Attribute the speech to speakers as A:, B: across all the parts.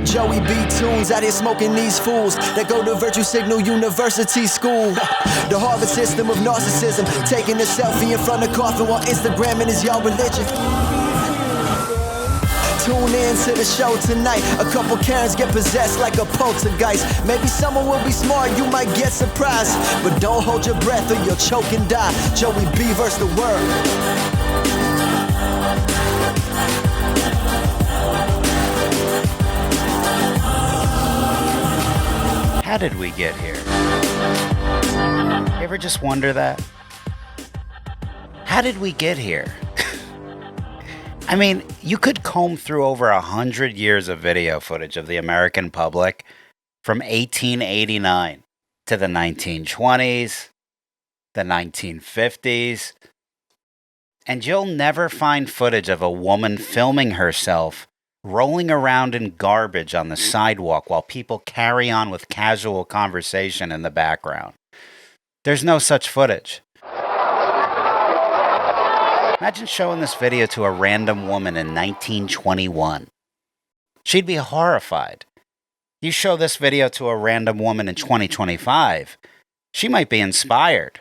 A: I'm Joey B Toonz, out here smoking these fools that go to Virtue Signal University School. The Harvard system of narcissism, taking a selfie in front of coffin while Instagramming is y'all religion. Tune in to the show tonight. A couple Karens get possessed like a poltergeist. Maybe someone will be smart, you might get surprised. But don't hold your breath or you'll choke and die. Joey B versus the world.
B: How did we get here? You ever just wonder that? How did we get here? I mean, you could comb through over 100 years of video footage of the American public from 1889 to the 1920s, the 1950s, and you'll never find footage of a woman filming herself rolling around in garbage on the sidewalk while people carry on with casual conversation in the background. There's no such footage. Imagine showing this video to a random woman in 1921. She'd be horrified. You show this video to a random woman in 2025, she might be inspired.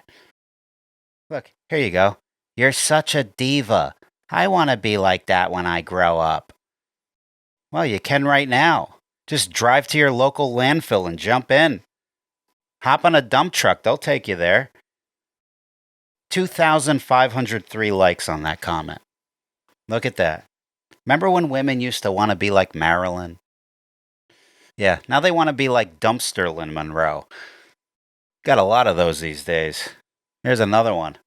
B: Look, here you go. You're such a diva. I want to be like that when I grow up. Well, you can right now. Just drive to your local landfill and jump in. Hop on a dump truck, they'll take you there. 2,503 likes on that comment. Look at that. Remember when women used to want to be like Marilyn? Yeah, now they want to be like Dumpsterlyn Monroe. Got a lot of those these days. Here's another one.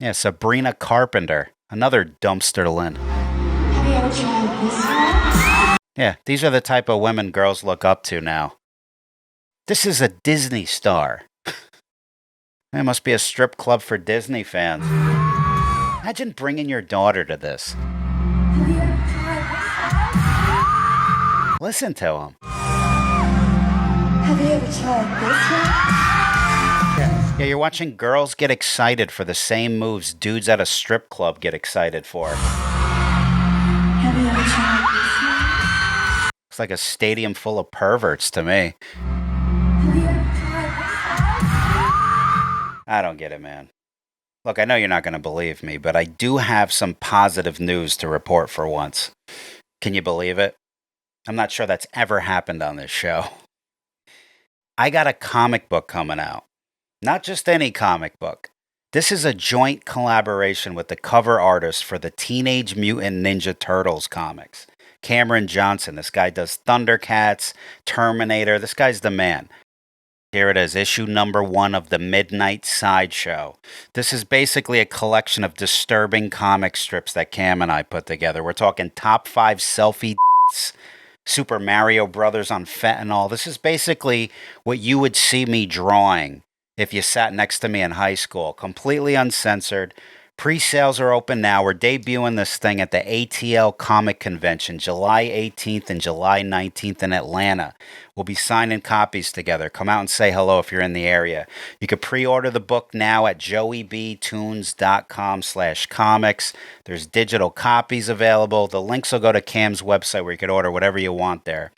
B: Yeah, Sabrina Carpenter. Another Dumpsterlyn.
C: Have you ever tried this one?
B: Yeah, these are the type of women girls look up to now. This is a Disney star. It must be a strip club for Disney fans. Imagine bringing your daughter to this.
C: Have you ever tried this one?
B: Listen to him.
C: Have you ever tried this one?
B: Yeah, you're watching girls get excited for the same moves dudes at a strip club get excited for.
C: Have you ever tried this one?
B: It's like a stadium full of perverts to me.
C: Have you ever tried this one?
B: I don't get it, man. Look, I know you're not going to believe me, but I do have some positive news to report for once. Can you believe it? I'm not sure that's ever happened on this show. I got a comic book coming out. Not just any comic book. This is a joint collaboration with the cover artist for the Teenage Mutant Ninja Turtles comics. Camron Johnson. This guy does Thundercats, Terminator. This guy's the man. Here it is, issue number 1 of the Midnight Sideshow. This is basically a collection of disturbing comic strips that Cam and I put together. We're talking top 5 selfie Super Mario Brothers on fentanyl. This is basically what you would see me drawing if you sat next to me in high school. Completely uncensored. Pre-sales are open now. We're debuting this thing at the ATL Comic Convention, July 18th and July 19th in Atlanta. We'll be signing copies together. Come out and say hello if you're in the area. You can pre-order the book now at joeybtoonz.com/comics. There's digital copies available. The links will go to Cam's website where you can order whatever you want there.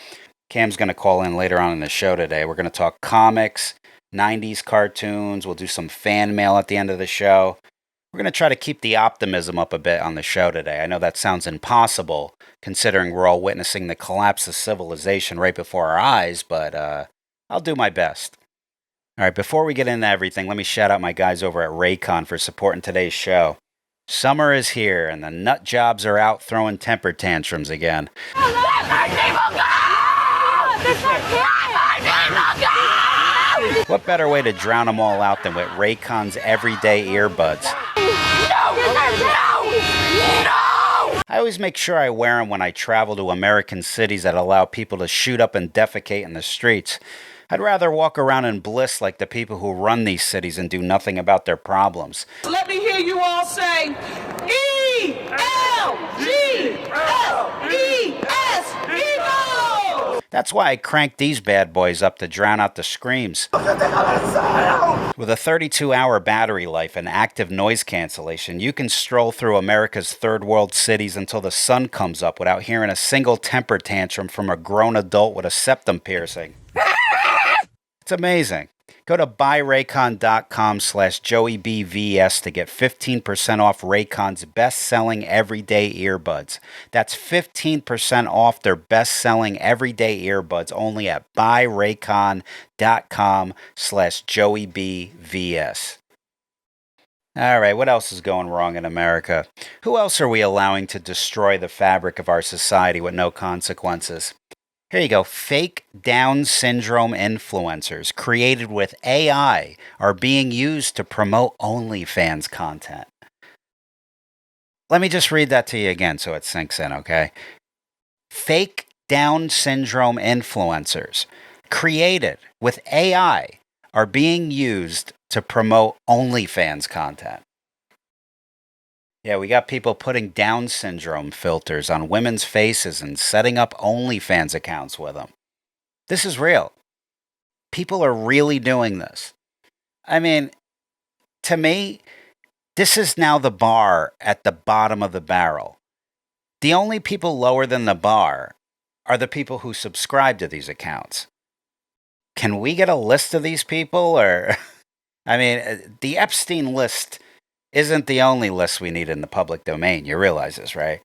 B: Cam's going to call in later on in the show today. We're going to talk comics, 90s cartoons. We'll do some fan mail at the end of the show. We're going to try to keep the optimism up a bit on the show today. I know that sounds impossible, considering we're all witnessing the collapse of civilization right before our eyes, but I'll do my best. All right, before we get into everything, let me shout out my guys over at Raycon for supporting today's show. Summer is here, and the nut jobs are out throwing temper tantrums again. What better way to drown them all out than with Raycon's everyday earbuds? I always make sure I wear them when I travel to American cities that allow people to shoot up and defecate in the streets. I'd rather walk around in bliss like the people who run these cities and do nothing about their problems.
D: Let me hear you all say, E-L-G-L-E-S, evil!
B: That's why I cranked these bad boys up to drown out the screams. With a 32-hour battery life and active noise cancellation, you can stroll through America's third world cities until the sun comes up without hearing a single temper tantrum from a grown adult with a septum piercing. It's amazing. Go to buyraycon.com/joeybvs to get 15% off Raycon's best-selling everyday earbuds. That's 15% off their best-selling everyday earbuds only at buyraycon.com/joeybvs. All right, what else is going wrong in America? Who else are we allowing to destroy the fabric of our society with no consequences? Here you go. Fake Down syndrome influencers created with AI are being used to promote OnlyFans content. Let me just read that to you again so it sinks in, okay? Fake Down syndrome influencers created with AI are being used to promote OnlyFans content. Yeah, we got people putting Down syndrome filters on women's faces and setting up OnlyFans accounts with them. This is real. People are really doing this. I mean, to me, this is now the bar at the bottom of the barrel. The only people lower than the bar are the people who subscribe to these accounts. Can we get a list of these people? Or, I mean, the Epstein list isn't the only list we need in the public domain. You realize this, right?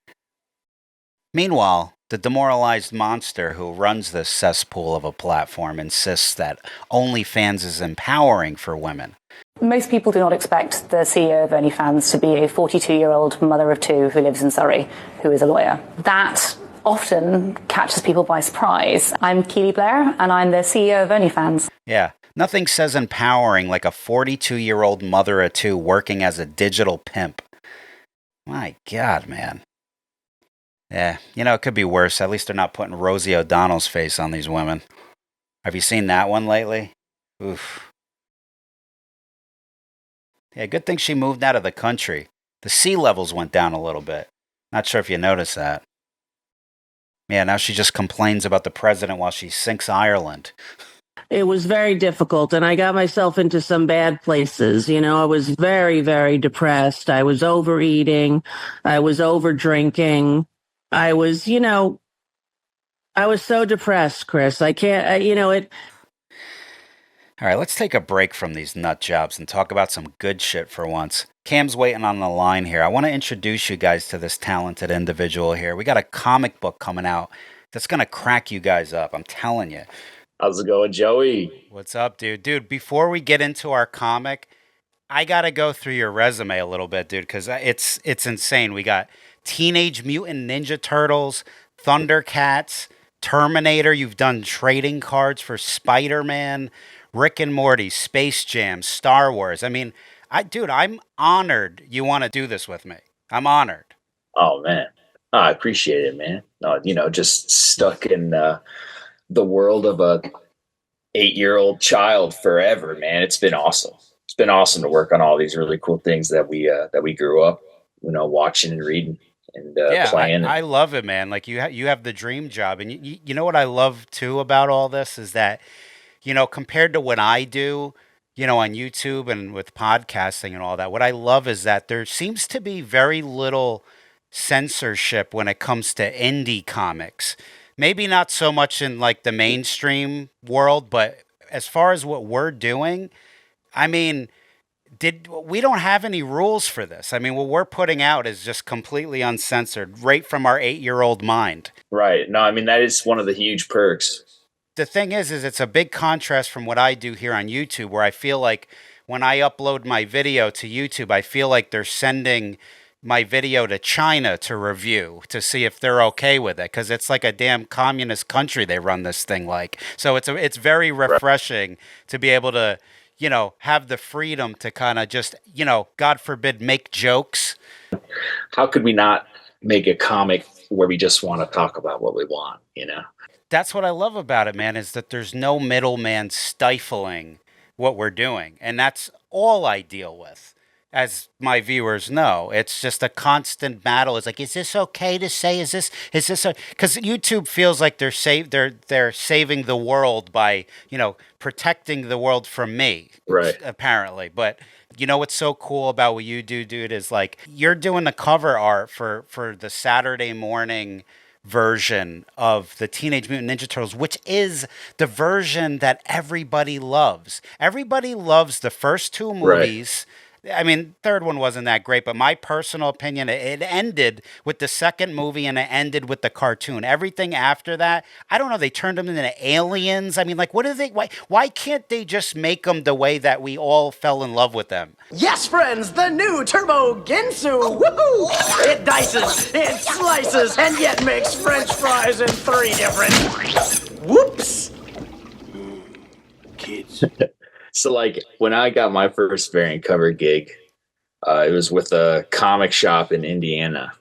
B: Meanwhile, the demoralized monster who runs this cesspool of a platform insists that OnlyFans is empowering for women.
E: Most people do not expect the CEO of OnlyFans to be a 42-year-old mother of two who lives in Surrey, who is a lawyer. That often catches people by surprise. I'm Keely Blair, and I'm the CEO of OnlyFans.
B: Yeah. Nothing says empowering like a 42-year-old mother of two working as a digital pimp. My God, man. Yeah, you know, it could be worse. At least they're not putting Rosie O'Donnell's face on these women. Have you seen that one lately? Oof. Yeah, good thing she moved out of the country. The sea levels went down a little bit. Not sure if you noticed that. Yeah, now she just complains about the president while she sinks Ireland.
F: It was very difficult, and I got myself into some bad places. You know, I was very, very depressed. I was overeating. I was over drinking. I was, I was so depressed, Chris. I can't,
B: All right, let's take a break from these nut jobs and talk about some good shit for once. Cam's waiting on the line here. I want to introduce you guys to this talented individual here. We got a comic book coming out that's going to crack you guys up. I'm telling you.
G: How's it going, Joey?
B: What's up, dude? Dude, before we get into our comic, I got to go through your resume a little bit, dude, because it's insane. We got Teenage Mutant Ninja Turtles, Thundercats, Terminator. You've done trading cards for Spider-Man, Rick and Morty, Space Jam, Star Wars. I mean, I'm honored you want to do this with me. I'm honored.
G: Oh, man. Oh, I appreciate it, man. Just stuck in the world of a 8-year-old child forever, man. It's been awesome. It's been awesome to work on all these really cool things that we grew up, watching and reading and playing.
B: I love it, man. Like you have the dream job, and you know what I love too about all this is that, compared to what I do, on YouTube and with podcasting and all that, what I love is that there seems to be very little censorship when it comes to indie comics. Maybe not so much in like the mainstream world, but as far as what we're doing, I mean, we don't have any rules for this. I mean, what we're putting out is just completely uncensored, right from our 8-year-old mind.
G: Right. No, I mean, that is one of the huge perks.
B: The thing is it's a big contrast from what I do here on YouTube, where I feel like when I upload my video to YouTube, I feel like they're sending my video to China to review to see if they're okay with it, because it's like a damn communist country they run this thing like. So it's very refreshing to be able to, have the freedom to kind of just, God forbid, make jokes.
G: How could we not make a comic where we just want to talk about what we want,
B: That's what I love about it, man, is that there's no middleman stifling what we're doing. And that's all I deal with. as my viewers know. It's just a constant battle. It's like, is this okay to say? Is this because YouTube feels like they're saving the world by, protecting the world from me,
G: Right.
B: apparently. But you know what's so cool about what you do, dude, is like you're doing the cover art for the Saturday morning version of the Teenage Mutant Ninja Turtles, which is the version that everybody loves. Everybody loves the first two movies. Right. I mean, third one wasn't that great, but my personal opinion, it ended with the second movie and it ended with the cartoon. Everything after that, I don't know, they turned them into aliens. I mean, like, what do they, why can't they just make them the way that we all fell in love with them?
H: Yes, friends, the new Turbo Ginsu! Woohoo! It dices, it slices, and yet makes French fries in 3 different... Whoops!
G: Kids. So, like, when I got my first variant cover gig, it was with a comic shop in Indiana.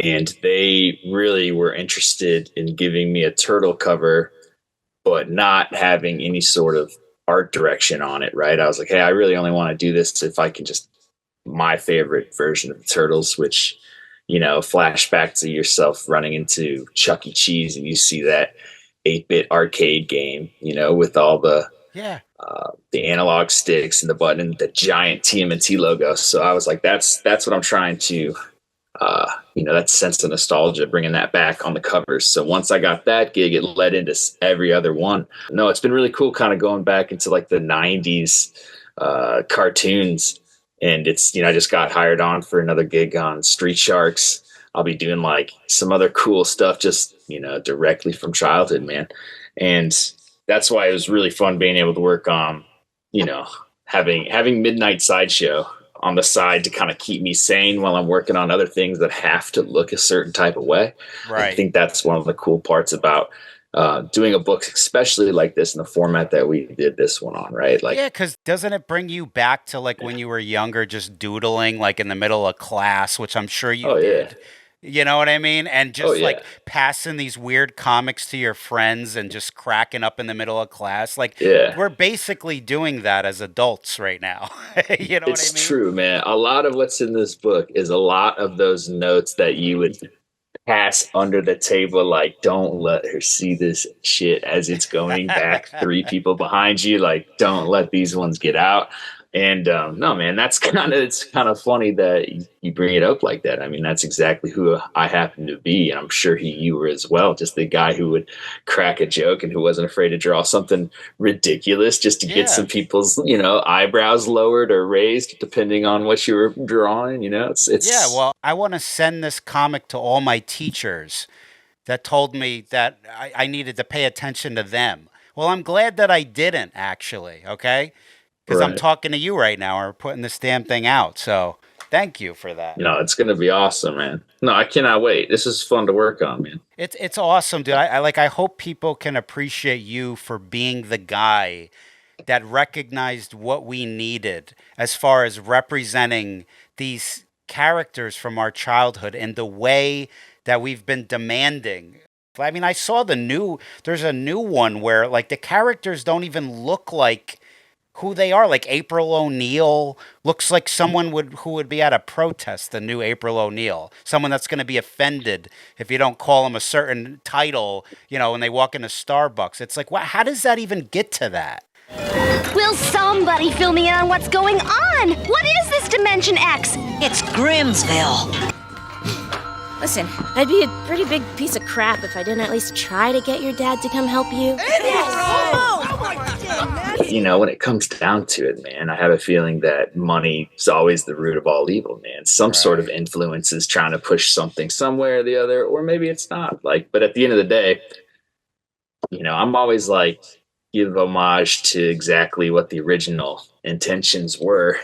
G: And they really were interested in giving me a turtle cover, but not having any sort of art direction on it, right? I was like, hey, I really only want to do this if I can just my favorite version of the Turtles, which, flashback to yourself running into Chuck E. Cheese and you see that 8-bit arcade game, with all the analog sticks and the button, the giant TMNT logo. So I was like, that's what I'm trying to, that sense of nostalgia, bringing that back on the covers. So once I got that gig, it led into every other one. No, it's been really cool kind of going back into like the 90s cartoons. And it's, I just got hired on for another gig on Street Sharks. I'll be doing like some other cool stuff, just, directly from childhood, man. And that's why it was really fun being able to work on, having Midnight Sideshow on the side to kind of keep me sane while I'm working on other things that have to look a certain type of way. Right. I think that's one of the cool parts about doing a book, especially like this in the format that we did this one on, right? Like,
B: yeah, because doesn't it bring you back to like when you were younger, just doodling like in the middle of class, which I'm sure you did. Yeah. You know what I mean? And just like passing these weird comics to your friends and just cracking up in the middle of class. Like, we're basically doing that as adults right now. You know what I mean?
G: It's true, man. A lot of what's in this book is a lot of those notes that you would pass under the table, like, don't let her see this shit as it's going back 3 people behind you. Like, don't let these ones get out. And no, man, it's kind of funny that you bring it up like that. I mean, that's exactly who I happen to be. And I'm sure you were as well. Just the guy who would crack a joke and who wasn't afraid to draw something ridiculous just to get some people's, eyebrows lowered or raised, depending on what you were drawing. It's
B: yeah. Well, I want to send this comic to all my teachers that told me that I needed to pay attention to them. Well, I'm glad that I didn't actually. Okay. Because I'm talking to you right now or putting this damn thing out. So thank you for that.
G: No, it's going to be awesome, man. No, I cannot wait. This is fun to work on, man.
B: It's awesome, dude. I hope people can appreciate you for being the guy that recognized what we needed as far as representing these characters from our childhood in the way that we've been demanding. I mean, I saw there's a new one where like the characters don't even look like who they are. Like April O'Neil looks like someone who would be at a protest, the new April O'Neil. Someone that's going to be offended if you don't call them a certain title, when they walk into Starbucks. It's like, how does that even get to that?
I: Will somebody fill me in on what's going on? What is this Dimension X?
J: It's Grimsville.
K: Listen, I'd be a pretty big piece of crap if I didn't at least try to get your dad to come help you.
G: When it comes down to it, man, I have a feeling that money is always the root of all evil, man. Some sort of influence is trying to push something somewhere or the other, or maybe it's not. But at the end of the day, I'm always like, give homage to exactly what the original intentions were.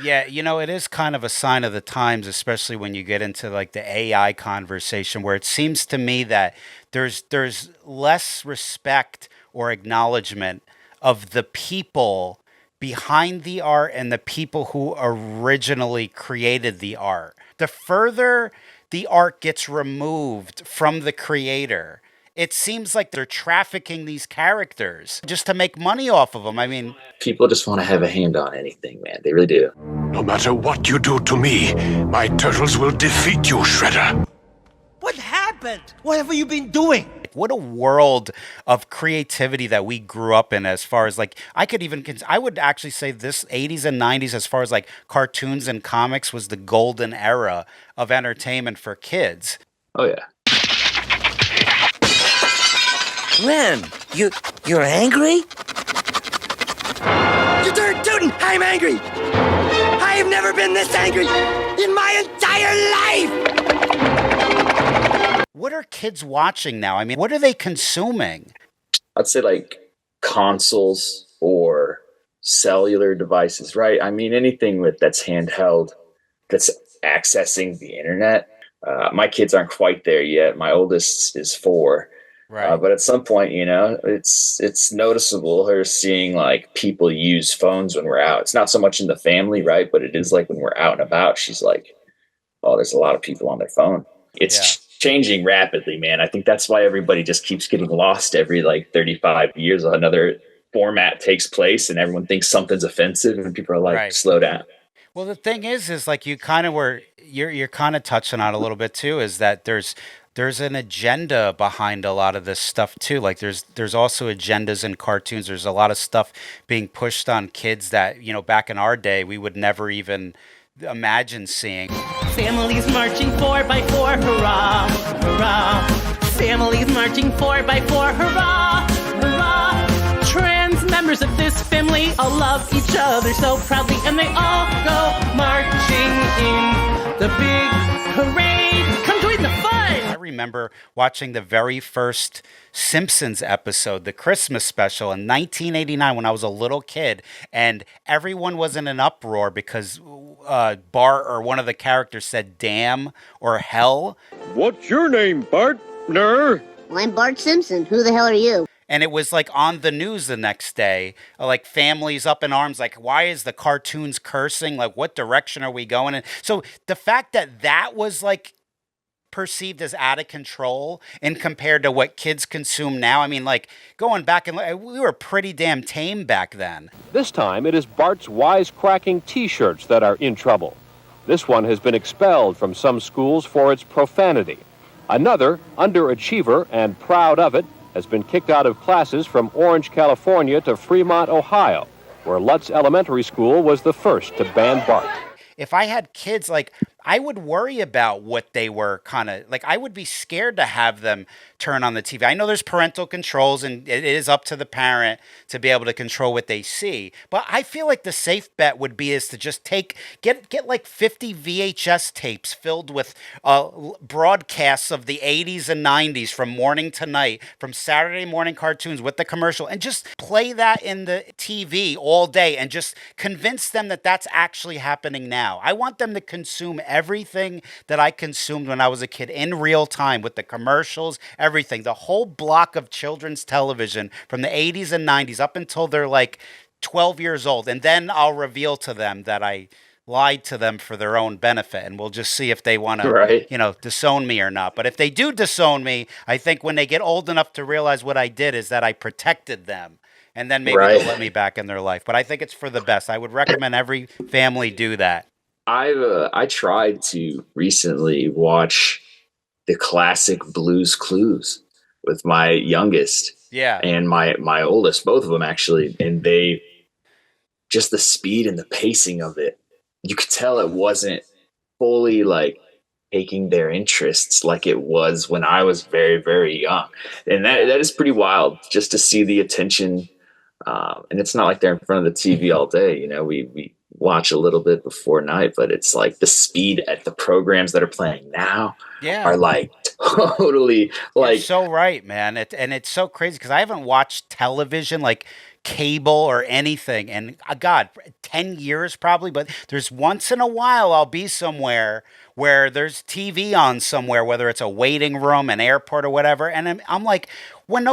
B: Yeah, it is kind of a sign of the times, especially when you get into like the AI conversation, where it seems to me that there's less respect or acknowledgement of the people behind the art and the people who originally created the art. The further the art gets removed from the creator, it seems like they're trafficking these characters just to make money off of them. I mean,
G: people just want to have a hand on anything, man. They really do.
L: No matter what you do to me, my turtles will defeat you, Shredder.
M: What happened? What have you been doing?
B: What a world of creativity that we grew up in, as far as like, I would actually say this 80s and 90s, as far as like cartoons and comics, was the golden era of entertainment for kids.
G: Oh, yeah.
M: Len, you're angry? You darn tootin', I'm angry! I have never been this angry in my entire life!
B: What are kids watching now? I mean, what are they consuming?
G: I'd say like consoles or cellular devices, right? I mean, anything that's handheld, that's accessing the internet. My kids aren't quite there yet. My oldest is 4. Right. But at some point, you know, it's noticeable her seeing like people use phones when we're out. It's not so much in the family, right? But it is like when we're out and about, she's like, oh, there's a lot of people on their phone. It's changing rapidly, man. I think that's why everybody just keeps getting lost every like 35 years. Another format takes place and everyone thinks something's offensive and people are like, slow down.
B: Well, the thing is like you're kind of touching on a little bit too, is that there's an agenda behind a lot of this stuff too. Like there's also agendas in cartoons. There's a lot of stuff being pushed on kids that, you know, back in our day, we would never even imagine seeing.
N: Families marching 4x4, hurrah, hurrah. Families marching 4x4, hurrah, hurrah. Trans members of this family all love each other so proudly, and they all go marching in the big parade. Come join the fun!
B: I remember watching the very first Simpsons episode, the Christmas special in 1989 when I was a little kid, and everyone was in an uproar because Bart or one of the characters said damn or hell.
O: What's your name, Bart? Ner?
P: Well, I'm Bart Simpson. Who the hell are you?
B: And it was like on the news the next day, like families up in arms, like, why is the cartoons cursing? Like, what direction are we going in? So the fact that was like perceived as out of control and compared to what kids consume now. I mean, like going back and we were pretty damn tame back then.
O: This time it is Bart's wisecracking t-shirts that are in trouble. This one has been expelled from some schools for its profanity. Another, underachiever and proud of it, has been kicked out of classes from Orange, California to Fremont, Ohio, where Lutz Elementary School was the first to ban Bart.
B: If I had kids, like, I would worry about what they were kind of, like, I would be scared to have them turn on the TV. I know there's parental controls and it is up to the parent to be able to control what they see. But I feel like the safe bet would be is to just get like 50 VHS tapes filled with broadcasts of the 80s and 90s from morning to night, from Saturday morning cartoons with the commercial, and just play that in the TV all day and just convince them that that's actually happening now. I want them to consume everything that I consumed when I was a kid in real time with the commercials, everything, the whole block of children's television from the 80s and 90s up until they're like 12 years old. And then I'll reveal to them that I lied to them for their own benefit. And we'll just see if they want to, disown me or not. But if they do disown me, I think when they get old enough to realize what I did is that I protected them. And then maybe they'll let me back in their life. But I think it's for the best. I would recommend every family do that.
G: I tried to recently watch the classic Blue's Clues with my youngest and my oldest, both of them actually. And they, just the speed and the pacing of it, you could tell it wasn't fully like taking their interests like it was when I was very, very young. And that is pretty wild just to see the attention. And it's not like they're in front of the TV all day. You know, we watch a little bit before night, but it's like the speed at the programs that are playing now are like totally like.
B: You're so right, man. And it's so crazy because I haven't watched television like cable or anything and God, 10 years probably, but there's once in a while I'll be somewhere where there's TV on somewhere, whether it's a waiting room, an airport, or whatever. And I'm like, when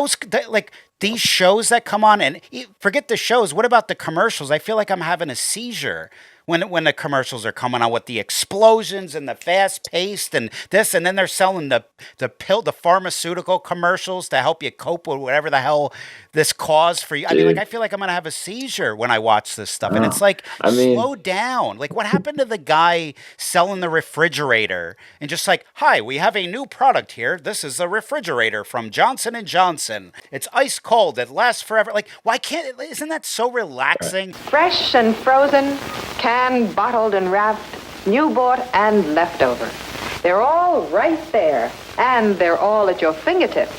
B: these shows that come on, and forget the shows, what about the commercials? I feel like I'm having a seizure when the commercials are coming on with the explosions and the fast paced and this, and then they're selling the pharmaceutical commercials to help you cope with whatever the hell this caused for you. Dude. I mean, like, I feel like I'm gonna have a seizure when I watch this stuff, and it's like, slow down. Like, what happened to the guy selling the refrigerator and just like, hi, we have a new product here. This is a refrigerator from Johnson & Johnson. It's ice cold. It lasts forever. Like, why can't? Isn't that so relaxing?
Q: Fresh and frozen, canned, bottled, and wrapped, new bought and leftover. They're all right there, and they're all at your fingertips.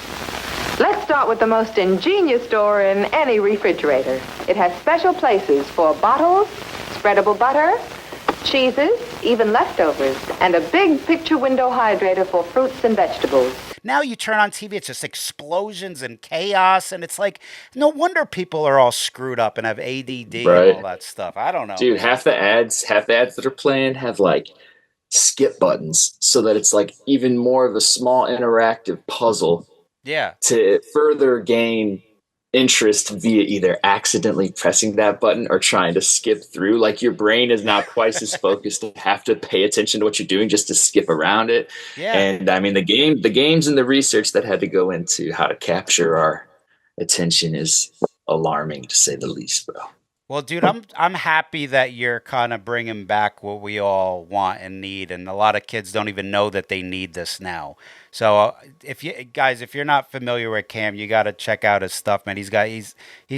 Q: Let's start with the most ingenious door in any refrigerator. It has special places for bottles, spreadable butter, cheeses, even leftovers, and a big picture window hydrator for fruits and vegetables.
B: Now you turn on TV, it's just explosions and chaos, and it's like, no wonder people are all screwed up and have ADD and all that stuff. I don't know.
G: Dude, half the ads that are playing have like skip buttons so that it's like even more of a small interactive puzzle.
B: Yeah.
G: To further gain interest via either accidentally pressing that button or trying to skip through. Like, your brain is now twice as focused to have to pay attention to what you're doing just to skip around it.
B: Yeah.
G: And I mean, the games and the research that had to go into how to capture our attention is alarming, to say the least, bro.
B: Well, dude, I'm happy that you're kind of bringing back what we all want and need, and a lot of kids don't even know that they need this now. So, if you're not familiar with Cam, you got to check out his stuff, man. He's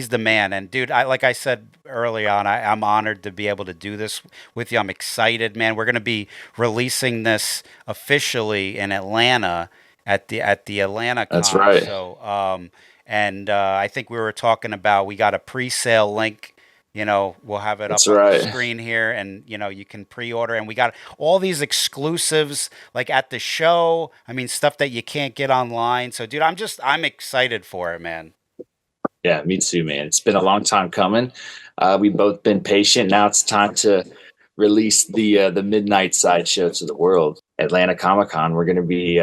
B: the man, and dude, like I said early on, I'm honored to be able to do this with you. I'm excited, man. We're gonna be releasing this officially in Atlanta at the Atlanta Con.
G: That's right.
B: So, I think we were talking about, we got a pre-sale link. You know, we'll have it up on the screen here, and, you know, you can pre-order. And we got all these exclusives, like at the show. I mean, stuff that you can't get online. So, dude, I'm excited for it, man.
G: Yeah, me too, man. It's been a long time coming. We've both been patient. Now it's time to release the midnight sideshow to the world. Atlanta Comic-Con. We're going to be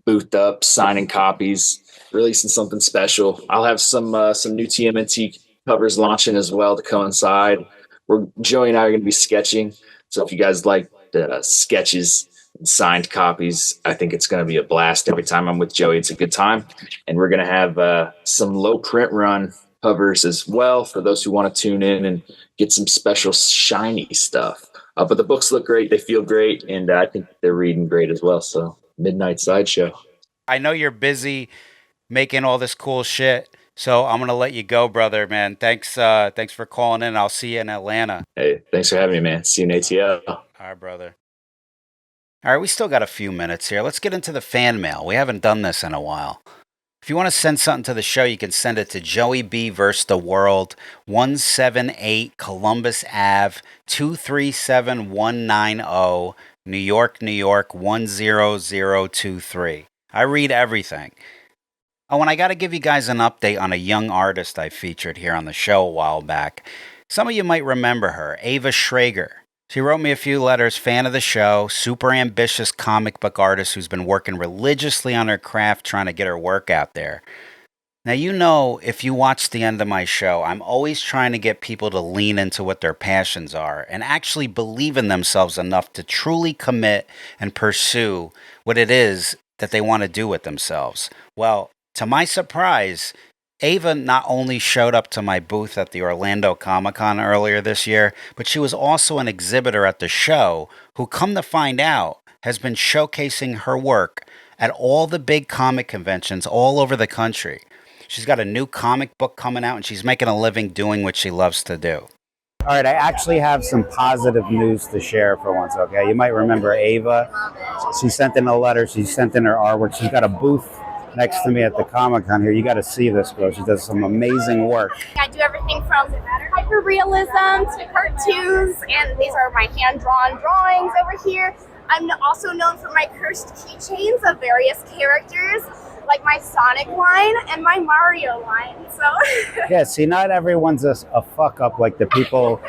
G: boothed up, signing copies, releasing something special. I'll have some new TMNT covers launching as well to coincide. Joey and I are going to be sketching. So if you guys like the sketches and signed copies, I think it's going to be a blast. Every time I'm with Joey, it's a good time. And we're going to have some low print run covers as well for those who want to tune in and get some special shiny stuff. But the books look great. They feel great. And I think they're reading great as well. So Midnight Sideshow.
B: I know you're busy making all this cool shit. So I'm going to let you go, brother, man. Thanks for calling in. I'll see you in Atlanta.
G: Hey, thanks for having me, man. See you in ATL.
B: All right, brother. All right, we still got a few minutes here. Let's get into the fan mail. We haven't done this in a while. If you want to send something to the show, you can send it to Joey B vs. the World, 178 Columbus Ave, 237190, New York, New York, 10023. I read everything. Oh, and I got to give you guys an update on a young artist I featured here on the show a while back. Some of you might remember her, Ava Schrager. She wrote me a few letters, fan of the show, super ambitious comic book artist who's been working religiously on her craft trying to get her work out there. Now, you know, if you watch the end of my show, I'm always trying to get people to lean into what their passions are and actually believe in themselves enough to truly commit and pursue what it is that they want to do with themselves. Well, to my surprise, Ava not only showed up to my booth at the Orlando Comic-Con earlier this year, but she was also an exhibitor at the show who, come to find out, has been showcasing her work at all the big comic conventions all over the country. She's got a new comic book coming out, and she's making a living doing what she loves to do.
R: All right, I actually have some positive news to share for once, okay? You might remember Ava. She sent in a letter. She sent in her artwork. She's got a booth next to me at the Comic-Con here. You got to see this girl. She does some amazing work.
S: I do everything from hyperrealism to cartoons, and these are my hand-drawn drawings over here. I'm also known for my cursed keychains of various characters, like my Sonic line and my Mario line. So
R: yeah, see, not everyone's a fuck up like the people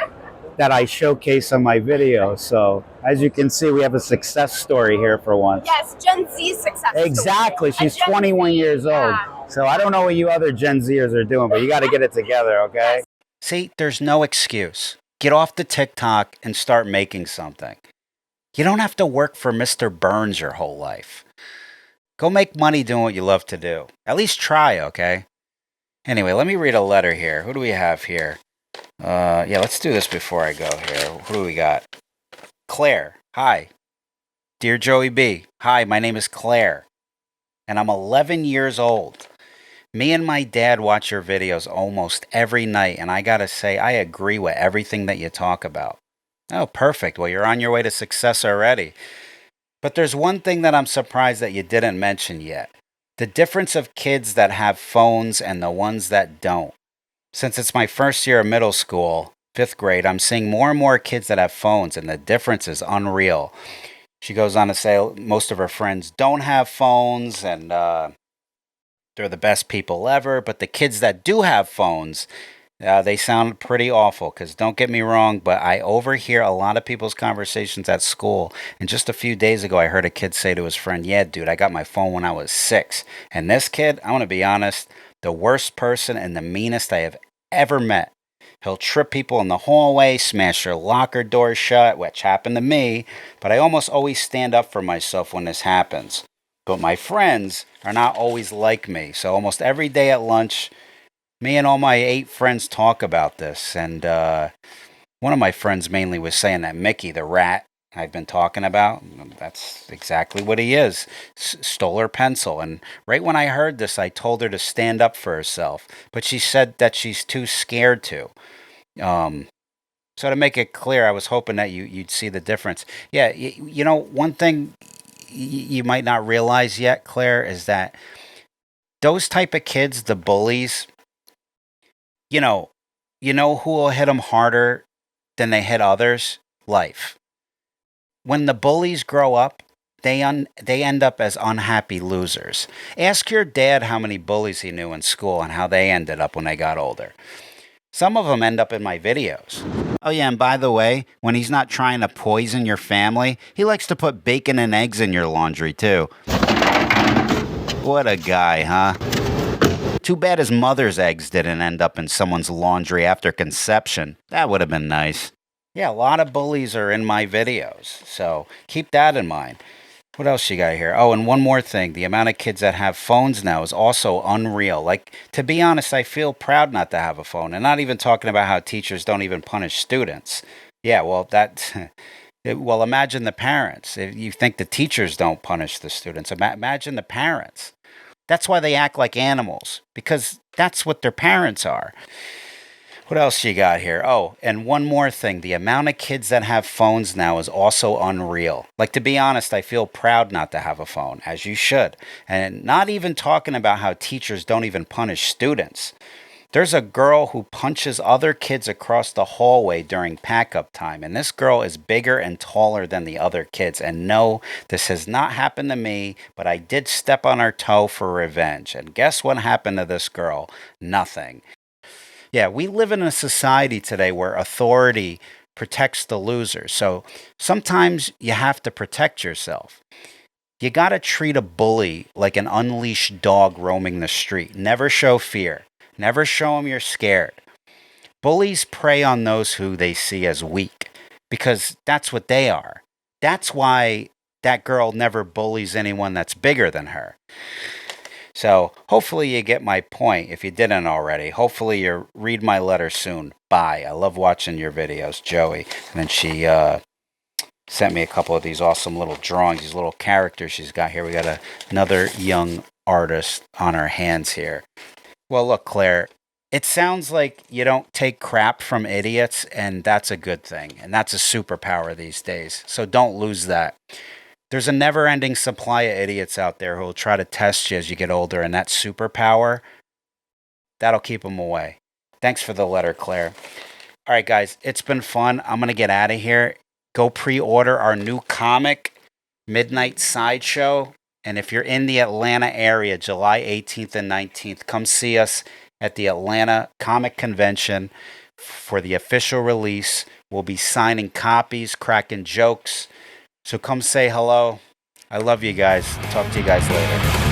R: that I showcase on my videos. So As you can see, we have a success story here for once.
S: Yes, Gen Z's success story.
R: Exactly. She's
S: A Gen
R: 21
S: Z,
R: years old.
S: yeah.
R: So I don't know what you other Gen Zers are doing, but you got to get it together, okay?
B: See, there's no excuse. Get off the TikTok and start making something. You don't have to work for Mr. Burns your whole life. Go make money doing what you love to do. At least try, okay? Anyway, let me read a letter here. Who do we have here? Yeah, let's do this before I go here. Who do we got? Claire. Hi. Dear Joey B. Hi, my name is Claire. And I'm 11 years old. Me and my dad watch your videos almost every night. And I gotta say, I agree with everything that you talk about. Oh, perfect. Well, you're on your way to success already. But there's one thing that I'm surprised that you didn't mention yet. The difference of kids that have phones and the ones that don't. Since it's my first year of middle school, 5th grade, I'm seeing more and more kids that have phones, and the difference is unreal. She goes on to say most of her friends don't have phones, and they're the best people ever. But the kids that do have phones, they sound pretty awful, because don't get me wrong, but I overhear a lot of people's conversations at school. And just a few days ago, I heard a kid say to his friend, yeah, dude, I got my phone when I was 6. And this kid, I'm going to be honest, the worst person and the meanest I have ever met. He'll trip people in the hallway, smash their locker doors shut, which happened to me, but I almost always stand up for myself when this happens. But my friends are not always like me, so almost every day at lunch, me and all my 8 friends talk about this, and one of my friends mainly was saying that Mickey, the rat I've been talking about, that's exactly what he is. Stole her pencil, and right when I heard this, I told her to stand up for herself, but she said that she's too scared to. So to make it clear, I was hoping that you'd see the difference. Yeah, you know, one thing you might not realize yet, Claire, is that those type of kids, the bullies, you know who will hit them harder than they hit others? Life. When the bullies grow up, they end up as unhappy losers. Ask your dad how many bullies he knew in school and how they ended up when they got older. Some of them end up in my videos. Oh yeah, and by the way, when he's not trying to poison your family, he likes to put bacon and eggs in your laundry too. What a guy, huh? Too bad his mother's eggs didn't end up in someone's laundry after conception. That would have been nice. Yeah, a lot of bullies are in my videos, so keep that in mind. What else you got here? Oh, and one more thing. The amount of kids that have phones now is also unreal. Like, to be honest, I feel proud not to have a phone. And not even talking about how teachers don't even punish students. Yeah, well, well, imagine the parents. If you think the teachers don't punish the students, imagine the parents. That's why they act like animals, because that's what their parents are. What else you got here? Oh, and one more thing. The amount of kids that have phones now is also unreal. Like, to be honest, I feel proud not to have a phone, as you should. And not even talking about how teachers don't even punish students. There's a girl who punches other kids across the hallway during pack-up time, and this girl is bigger and taller than the other kids. And no, this has not happened to me, but I did step on her toe for revenge. And guess what happened to this girl? Nothing. Yeah, we live in a society today where authority protects the loser. So sometimes you have to protect yourself. You got to treat a bully like an unleashed dog roaming the street. Never show fear. Never show them you're scared. Bullies prey on those who they see as weak, because that's what they are. That's why that girl never bullies anyone that's bigger than her. So hopefully you get my point if you didn't already. Hopefully you read my letter soon. Bye. I love watching your videos, Joey. And then she sent me a couple of these awesome little drawings, these little characters she's got here. We got another young artist on our hands here. Well, look, Claire, it sounds like you don't take crap from idiots, and that's a good thing. And that's a superpower these days. So don't lose that. There's a never-ending supply of idiots out there who will try to test you as you get older, and that superpower, that'll keep them away. Thanks for the letter, Claire. All right, guys, it's been fun. I'm going to get out of here. Go pre-order our new comic, Midnight Sideshow. And if you're in the Atlanta area, July 18th and 19th, come see us at the Atlanta Comic Convention. for the official release. We'll be signing copies, cracking jokes. So come say hello. I love you guys. Talk to you guys later.